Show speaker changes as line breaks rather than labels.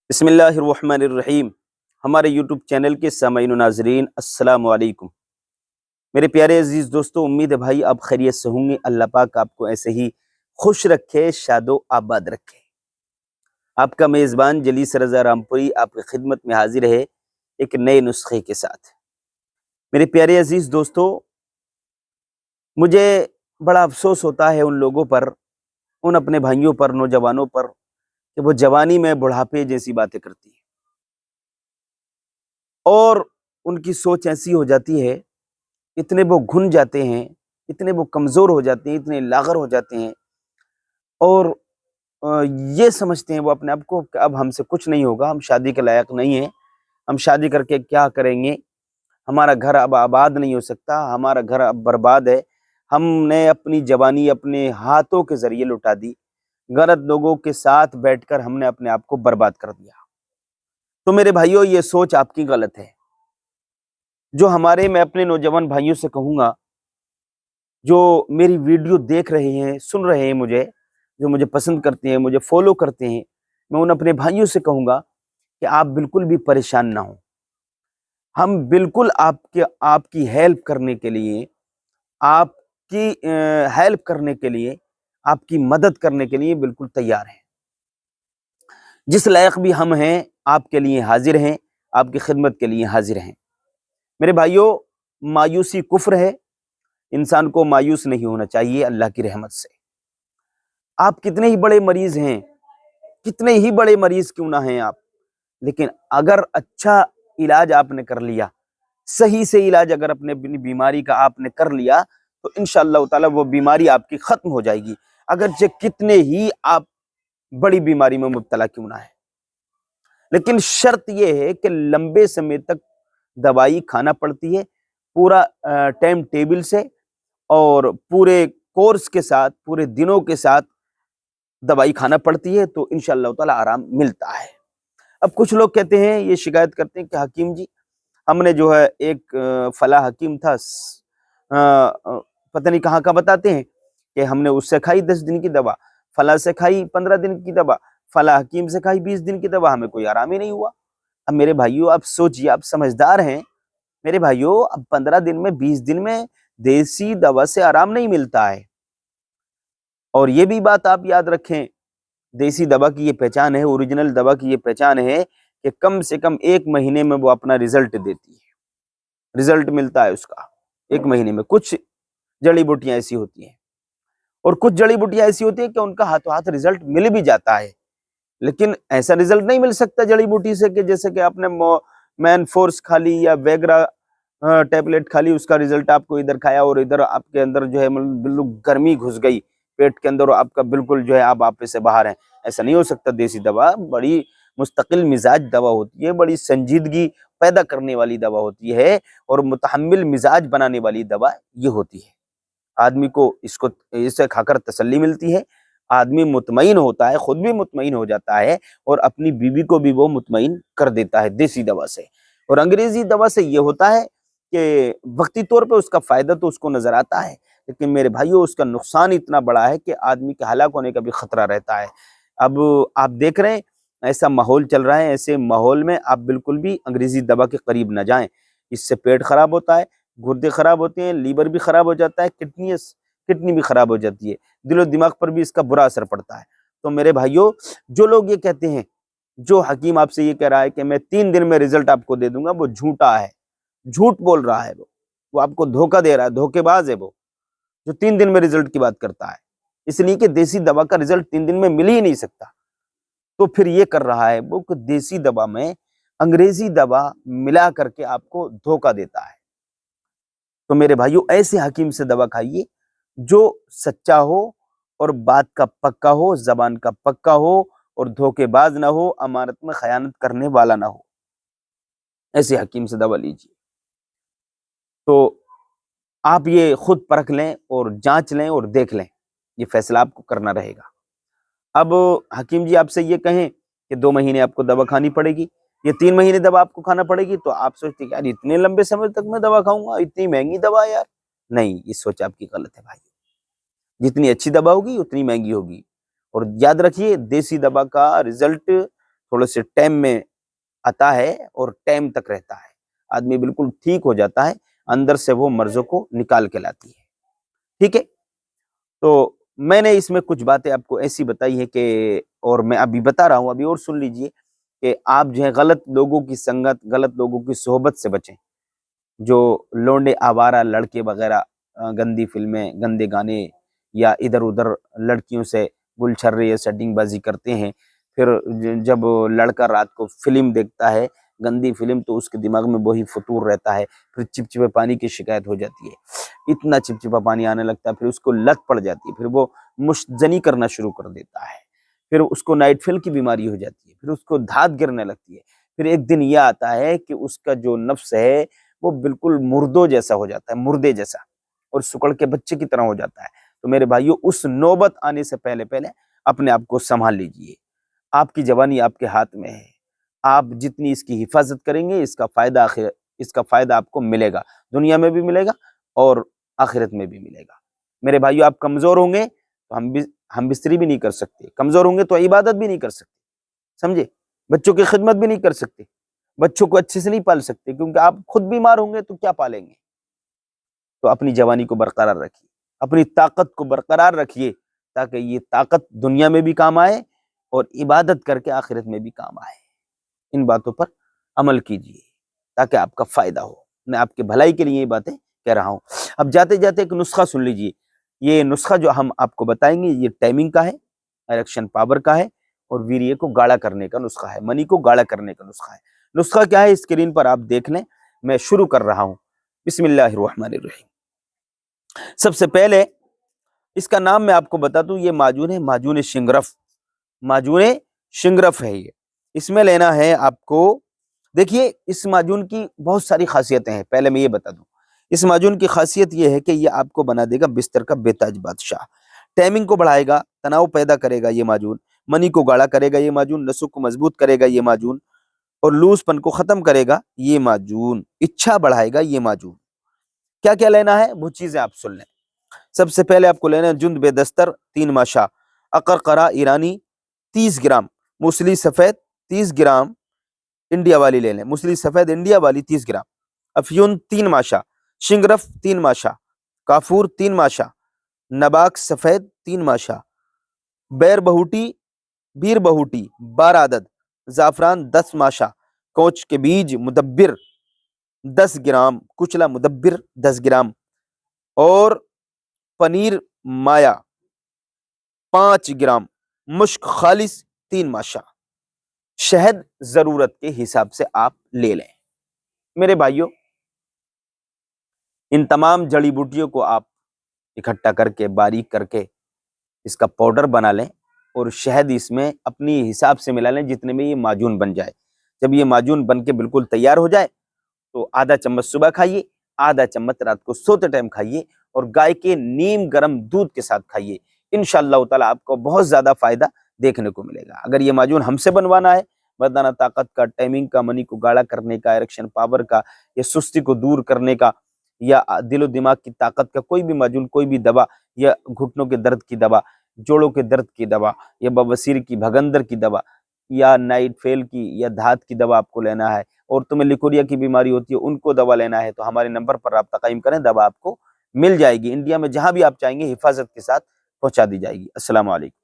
بسم اللہ الرحمن الرحیم۔ ہمارے یوٹیوب چینل کے سامعین و ناظرین السلام علیکم۔ میرے پیارے عزیز دوستو، امید ہے بھائی آپ خیریت سے ہوں گے۔ اللہ پاک آپ کو ایسے ہی خوش رکھے، شاد و آباد رکھے۔ آپ کا میزبان جلیس رضا رامپوری آپ کی خدمت میں حاضر ہے ایک نئے نسخے کے ساتھ۔ میرے پیارے عزیز دوستو، مجھے بڑا افسوس ہوتا ہے ان لوگوں پر، ان اپنے بھائیوں پر، نوجوانوں پر کہ وہ جوانی میں بڑھاپے جیسی باتیں کرتی ہیں اور ان کی سوچ ایسی ہو جاتی ہے، اتنے وہ گھن جاتے ہیں، اتنے وہ کمزور ہو جاتے ہیں، اتنے لاغر ہو جاتے ہیں اور یہ سمجھتے ہیں وہ اپنے آپ کو کہ اب ہم سے کچھ نہیں ہوگا، ہم شادی کے لائق نہیں ہیں، ہم شادی کر کے کیا کریں گے، ہمارا گھر اب آباد نہیں ہو سکتا، ہمارا گھر اب برباد ہے، ہم نے اپنی جوانی اپنے ہاتھوں کے ذریعے لٹا دی، غلط لوگوں کے ساتھ بیٹھ کر ہم نے اپنے آپ کو برباد کر دیا۔ تو میرے بھائیوں، یہ سوچ آپ کی غلط ہے۔ جو میں اپنے نوجوان بھائیوں سے کہوں گا، جو میری ویڈیو دیکھ رہے ہیں، سن رہے ہیں، جو مجھے پسند کرتے ہیں، مجھے فالو کرتے ہیں، میں ان اپنے بھائیوں سے کہوں گا کہ آپ بالکل بھی پریشان نہ ہوں۔ ہم بالکل آپ کی ہیلپ کرنے کے لیے، آپ کی ہیلپ کرنے کے لیے، آپ کی مدد کرنے کے لیے بالکل تیار ہیں۔ جس لائق بھی ہم ہیں، آپ کے لیے حاضر ہیں، آپ کی خدمت کے لیے حاضر ہیں۔ میرے بھائیوں، مایوسی کفر ہے، انسان کو مایوس نہیں ہونا چاہیے اللہ کی رحمت سے۔ آپ کتنے ہی بڑے مریض ہیں، کتنے ہی بڑے مریض کیوں نہ ہیں آپ، لیکن اگر اچھا علاج آپ نے کر لیا، صحیح سے علاج اگر اپنے بیماری کا آپ نے کر لیا تو انشاءاللہ تعالی وہ بیماری آپ کی ختم ہو جائے گی، اگرچہ کتنے ہی آپ بڑی بیماری میں مبتلا کیوں نہ ہے۔ لیکن شرط یہ ہے کہ لمبے سمے تک دوائی کھانا پڑتی ہے، پورا ٹائم ٹیبل سے اور پورے کورس کے ساتھ، پورے دنوں کے ساتھ دوائی کھانا پڑتی ہے، تو انشاءاللہ تعالی آرام ملتا ہے۔ اب کچھ لوگ کہتے ہیں، یہ شکایت کرتے ہیں کہ حکیم جی، ہم نے جو ہے ایک فلاں حکیم تھا، پتہ نہیں کہاں کا بتاتے ہیں کہ ہم نے اس سے کھائی 10 دن کی دوا، فلاں سے کھائی 15 دن کی دوا، فلاں حکیم سے کھائی 20 دن کی دوا، ہمیں کوئی آرام ہی نہیں ہوا۔ اب میرے بھائیوں، آپ سوچئے، آپ سمجھدار ہیں میرے بھائیوں، اب 15 دن میں 20 دن میں دیسی دوا سے آرام نہیں ملتا ہے۔ اور یہ بھی بات آپ یاد رکھیں، دیسی دوا کی یہ پہچان ہے، اوریجنل دوا کی یہ پہچان ہے کہ کم سے کم 1 مہینے میں وہ اپنا رزلٹ دیتی ہے، رزلٹ ملتا ہے اس کا 1 مہینے میں۔ کچھ جڑی بوٹیاں ایسی ہوتی ہیں اور کچھ جڑی بوٹیاں ایسی ہوتی ہیں کہ ان کا ہاتھوں ہاتھ رزلٹ مل بھی جاتا ہے، لیکن ایسا رزلٹ نہیں مل سکتا جڑی بوٹی سے کہ جیسے کہ آپ نے مین فورس کھا لی یا ویگرا ٹیبلٹ کھا لی، اس کا رزلٹ آپ کو ادھر کھایا اور ادھر آپ کے اندر جو ہے بالکل گرمی گھس گئی پیٹ کے اندر اور آپ کا بالکل جو ہے آپ آپے سے باہر ہیں۔ ایسا نہیں ہو سکتا۔ دیسی دوا بڑی مستقل مزاج دوا ہوتی ہے، بڑی سنجیدگی پیدا کرنے والی دوا ہوتی ہے اور متحمل مزاج بنانے والی دوا یہ ہوتی ہے۔ آدمی کو اسے کھا کر تسلی ملتی ہے، آدمی مطمئن ہوتا ہے، خود بھی مطمئن ہو جاتا ہے اور اپنی بیوی کو بھی وہ مطمئن کر دیتا ہے دیسی دوا سے۔ اور انگریزی دوا سے یہ ہوتا ہے کہ وقتی طور پہ اس کا فائدہ تو اس کو نظر آتا ہے، لیکن میرے بھائیوں، اس کا نقصان اتنا بڑا ہے کہ آدمی کے ہلاک ہونے کا بھی خطرہ رہتا ہے۔ اب آپ دیکھ رہے ہیں ایسا ماحول چل رہا ہے، ایسے ماحول میں آپ بالکل بھی انگریزی دوا کے قریب نہ جائیں، اس سے پیٹ خراب ہوتا ہے، گردے خراب ہوتے ہیں، لیور بھی خراب ہو جاتا ہے، کڈنی بھی خراب ہو جاتی ہے، دل و دماغ پر بھی اس کا برا اثر پڑتا ہے۔ تو میرے بھائیوں، جو لوگ یہ کہتے ہیں، جو حکیم آپ سے یہ کہہ رہا ہے کہ میں 3 دن میں رزلٹ آپ کو دے دوں گا، وہ جھوٹا ہے، جھوٹ بول رہا ہے، وہ آپ کو دھوکہ دے رہا ہے، دھوکے باز ہے وہ جو 3 دن میں رزلٹ کی بات کرتا ہے، اس لیے کہ دیسی دوا کا رزلٹ 3 دن میں مل ہی نہیں سکتا۔ تو پھر یہ کر رہا ہے وہ کہ دیسی دوا میں انگریزی دوا ملا کر کے آپ کو دھوکہ دیتا ہے۔ تو میرے بھائیوں، ایسے حکیم سے دوا کھائیے جو سچا ہو اور بات کا پکا ہو، زبان کا پکا ہو اور دھوکے باز نہ ہو، امانت میں خیانت کرنے والا نہ ہو، ایسے حکیم سے دوا لیجیے۔ تو آپ یہ خود پرکھ لیں اور جانچ لیں اور دیکھ لیں، یہ فیصلہ آپ کو کرنا رہے گا۔ اب حکیم جی آپ سے یہ کہیں کہ 2 مہینے آپ کو دوا کھانی پڑے گی، یہ 3 مہینے دوا آپ کو کھانا پڑے گی، تو آپ سوچتے کہ یار اتنے لمبے سمے تک میں دوا کھاؤں گا، اتنی مہنگی دوا یار۔ نہیں، یہ سوچ آپ کی غلط ہے بھائی، جتنی اچھی دوا ہوگی اتنی مہنگی ہوگی۔ اور یاد رکھیے، دیسی دوا کا رزلٹ تھوڑے سے ٹائم میں آتا ہے اور ٹائم تک رہتا ہے، آدمی بالکل ٹھیک ہو جاتا ہے، اندر سے وہ مرضوں کو نکال کے لاتی ہے، ٹھیک ہے۔ تو میں نے اس میں کچھ باتیں آپ کو ایسی بتائی ہے کہ، اور میں ابھی بتا رہا ہوں، ابھی اور سن لیجئے، کہ آپ جو ہے غلط لوگوں کی سنگت، غلط لوگوں کی صحبت سے بچیں، جو لونڈے آوارہ لڑکے وغیرہ گندی فلمیں، گندے گانے، یا ادھر ادھر لڑکیوں سے گل چھرے یا سیٹنگ بازی کرتے ہیں، پھر جب لڑکا رات کو فلم دیکھتا ہے گندی فلم، تو اس کے دماغ میں وہی فطور رہتا ہے، پھر چپچپے پانی کی شکایت ہو جاتی ہے، اتنا چپچپا پانی آنے لگتا ہے، پھر اس کو لت پڑ جاتی ہے، پھر وہ مشتزنی کرنا شروع کر دیتا ہے، پھر اس کو نائٹ فیل کی بیماری ہو جاتی ہے، پھر اس کو دھات گرنے لگتی ہے، پھر ایک دن یہ آتا ہے کہ اس کا جو نفس ہے وہ بالکل مردوں جیسا ہو جاتا ہے، مردے جیسا، اور سکڑ کے بچے کی طرح ہو جاتا ہے۔ تو میرے بھائیو، اس نوبت آنے سے پہلے اپنے آپ کو سنبھال لیجئے، آپ کی جوانی آپ کے ہاتھ میں ہے، آپ جتنی اس کی حفاظت کریں گے، اس کا فائدہ آپ کو ملے گا، دنیا میں بھی ملے گا اور آخرت میں بھی ملے گا۔ میرے بھائیو، آپ کمزور ہوں گے تو ہم بستری بھی نہیں کر سکتے، کمزور ہوں گے تو عبادت بھی نہیں کر سکتے، سمجھے؟ بچوں کی خدمت بھی نہیں کر سکتے، بچوں کو اچھے سے نہیں پال سکتے، کیونکہ آپ خود بیمار ہوں گے تو کیا پالیں گے؟ تو اپنی جوانی کو برقرار رکھیے، اپنی طاقت کو برقرار رکھیے، تاکہ یہ طاقت دنیا میں بھی کام آئے اور عبادت کر کے آخرت میں بھی کام آئے۔ ان باتوں پر عمل کیجیے تاکہ آپ کا فائدہ ہو، میں آپ کے بھلائی کے لیے یہ باتیں کہہ رہا ہوں۔ اب جاتے جاتے ایک نسخہ سن لیجیے، یہ نسخہ جو ہم آپ کو بتائیں گے، یہ ٹائمنگ کا ہے، اریکشن پاور کا ہے، اور ویریے کو گاڑا کرنے کا نسخہ ہے، منی کو گاڑا کرنے کا نسخہ ہے۔ نسخہ کیا ہے اسکرین پر آپ دیکھ لیں، میں شروع کر رہا ہوں۔ بسم اللہ الرحمن الرحیم۔ سب سے پہلے اس کا نام میں آپ کو بتا دوں، یہ معجون ہے، معجون شنگرف، معجون شنگرف ہے یہ۔ اس میں لینا ہے آپ کو، دیکھیے اس معجون کی بہت ساری خاصیتیں ہیں، پہلے میں یہ بتا دوں، اس معجون کی خاصیت یہ ہے کہ یہ آپ کو بنا دے گا بستر کا بے تاج بادشاہ، ٹائمنگ کو بڑھائے گا، تناؤ پیدا کرے گا یہ معجون، منی کو گاڑا کرے گا یہ معجون، نسوں کو مضبوط کرے گا یہ معجون، اور لوز پن کو ختم کرے گا یہ معجون، اچھا بڑھائے گا یہ معجون۔ کیا کیا لینا ہے وہ چیزیں آپ سن لیں۔ سب سے پہلے آپ کو لینا ہے جند بے دستر 3 ماشا، اقرقرہ ایرانی 30 گرام، موسلی سفید 30 گرام، انڈیا والی لے لیں، موسلی سفید انڈیا والی 30 گرام، افیون 3 ماشا، شنگرف 3 ماشا، کافور 3 ماشا، نباک سفید 3 ماشا، بیر بہوٹی 12 عدد، زعفران 10 ماشا، کوچ کے بیج مدبر 10 گرام، کچلا مدبر 10 گرام، اور پنیر مایا 5 گرام، مشک خالص 3 ماشا، شہد ضرورت کے حساب سے آپ لے لیں۔ میرے بھائیوں، ان تمام جڑی بوٹیوں کو آپ اکٹھا کر کے، باریک کر کے اس کا پاؤڈر بنا لیں، اور شہد اس میں اپنی حساب سے ملا لیں جتنے میں یہ معجون بن جائے۔ جب یہ معجون بن کے بالکل تیار ہو جائے تو آدھا چمچ صبح کھائیے، آدھا چمچ رات کو سوتے ٹائم کھائیے، اور گائے کے نیم گرم دودھ کے ساتھ کھائیے۔ انشاءاللہ تعالی آپ کو بہت زیادہ فائدہ دیکھنے کو ملے گا۔ اگر یہ معجون ہم سے بنوانا ہے، مردانہ طاقت کا، ٹائمنگ کا، منی کو گاڑا کرنے کا، اریکشن پاور کا، یا سستی کو دور کرنے کا، یا دل و دماغ کی طاقت کا، کوئی بھی معجون، کوئی بھی دوا، یا گھٹنوں کے درد کی دوا، جوڑوں کے درد کی دوا، یا بواسیر کی، بھگندر کی دوا، یا نائٹ فیل کی یا دھات کی دوا آپ کو لینا ہے، اور تمہیں لیکوریا کی بیماری ہوتی ہے ان کو دوا لینا ہے، تو ہمارے نمبر پر رابطہ قائم کریں، دوا آپ کو مل جائے گی، انڈیا میں جہاں بھی آپ چاہیں گے حفاظت کے ساتھ پہنچا دی جائے گی۔ السلام علیکم۔